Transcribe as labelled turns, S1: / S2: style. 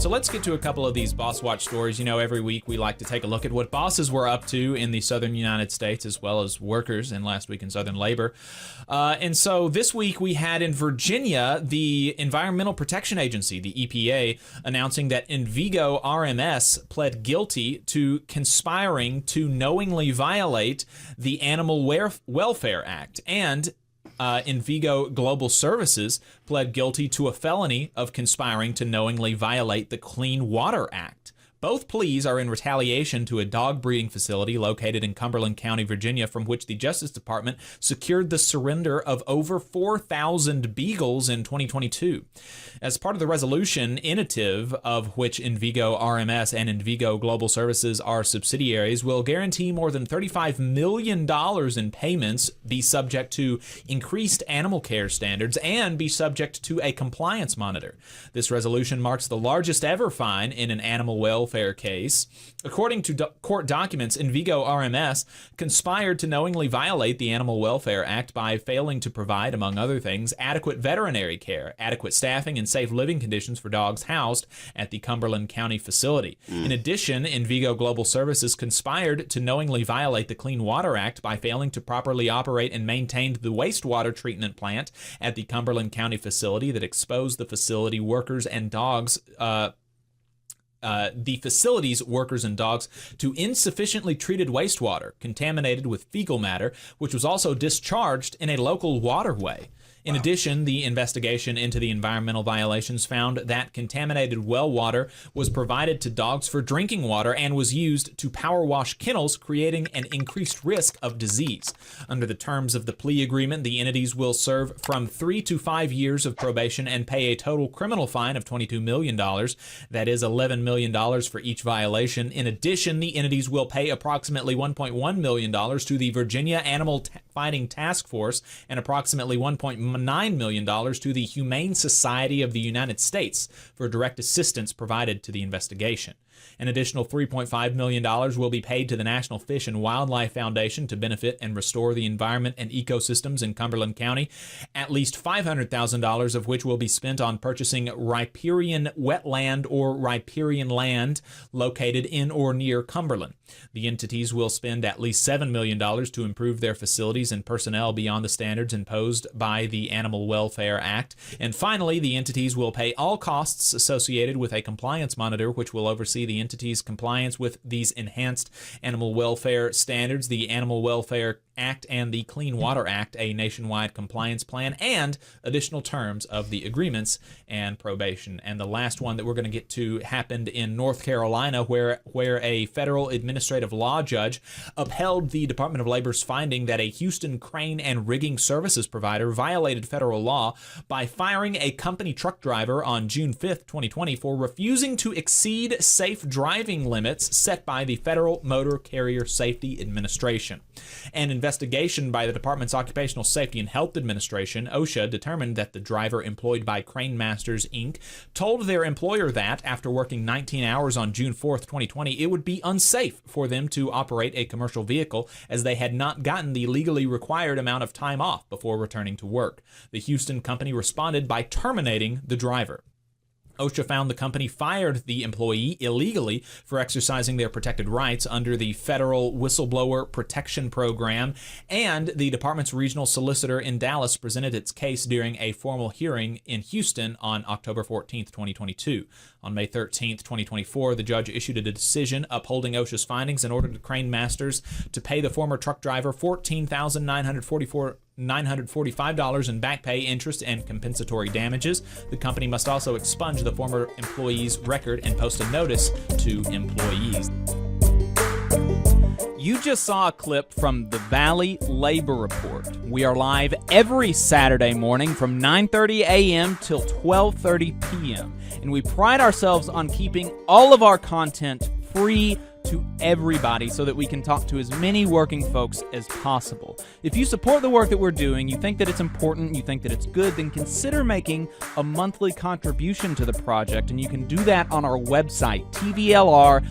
S1: So let's get to a couple of these Boss Watch stories. You know, every week we like to take a look at what bosses were up to in the southern United States, as well as workers, and last week in Southern Labor. And so this week we had in Virginia, the Environmental Protection Agency, the EPA, announcing that Envigo RMS pled guilty to conspiring to knowingly violate the Animal Welfare Act, and Envigo Global Services pled guilty to a felony of conspiring to knowingly violate the Clean Water Act. Both pleas are in retaliation to a dog breeding facility located in Cumberland County, Virginia, from which the Justice Department secured the surrender of over 4,000 beagles in 2022. As part of the resolution, Innovative, of which Envigo RMS and Envigo Global Services are subsidiaries, will guarantee more than $35 million in payments, be subject to increased animal care standards, and be subject to a compliance monitor. This resolution marks the largest ever fine in an animal welfare case. According to court documents, Envigo RMS conspired to knowingly violate the Animal Welfare Act by failing to provide, among other things, adequate veterinary care, adequate staffing, and safe living conditions for dogs housed at the Cumberland County facility. In addition, Envigo Global Services conspired to knowingly violate the Clean Water Act by failing to properly operate and maintain the wastewater treatment plant at the Cumberland County facility that exposed the facility workers and dogs the facility's workers and dogs to insufficiently treated wastewater contaminated with fecal matter, which was also discharged in a local waterway. In addition, the investigation into the environmental violations found that contaminated well water was provided to dogs for drinking water and was used to power wash kennels, creating an increased risk of disease. Under the terms of the plea agreement, the entities will serve from 3 to 5 years of probation and pay a total criminal fine of $22 million. That is $11 million for each violation. In addition, the entities will pay approximately $1.1 million to the Virginia Animal Fighting Task Force and approximately $1.9 million to the Humane Society of the United States for direct assistance provided to the investigation. An additional $3.5 million will be paid to the National Fish and Wildlife Foundation to benefit and restore the environment and ecosystems in Cumberland County, at least $500,000 of which will be spent on purchasing riparian wetland or riparian land located in or near Cumberland. The entities will spend at least $7 million to improve their facilities and personnel beyond the standards imposed by the Animal Welfare Act. And finally, the entities will pay all costs associated with a compliance monitor, which will oversee the entity's compliance with these enhanced animal welfare standards, the Animal Welfare Act and the Clean Water Act, a nationwide compliance plan, and additional terms of the agreements and probation. And the last one that we're going to get to happened in North Carolina, where a federal administrative law judge upheld the Department of Labor's finding that a Houston crane and rigging services provider violated federal law by firing a company truck driver on June 5th, 2020 for refusing to exceed safe driving limits set by the Federal Motor Carrier Safety Administration. An investigation by the Department's Occupational Safety and Health Administration, OSHA, determined that the driver employed by Crane Masters, Inc. told their employer that, after working 19 hours on June 4th, 2020, it would be unsafe for them to operate a commercial vehicle as they had not gotten the legally required amount of time off before returning to work. The Houston company responded by terminating the driver. OSHA found the company fired the employee illegally for exercising their protected rights under the Federal Whistleblower Protection Program, and the department's regional solicitor in Dallas presented its case during a formal hearing in Houston on October 14, 2022. On May 13, 2024, the judge issued a decision upholding OSHA's findings and ordered Crane Masters to pay the former truck driver $14,945 in back pay, interest, and compensatory damages. The company must also expunge the former employee's record and post a notice to employees. You just saw a clip from the Valley Labor Report. We are live every Saturday morning from 9:30 a.m. till 12:30 p.m. And we pride ourselves on keeping all of our content free to everybody so that we can talk to as many working folks as possible. If you support the work that we're doing, you think that it's important, you think that it's good, then consider making a monthly contribution to the project, and you can do that on our website, tvlr.fm.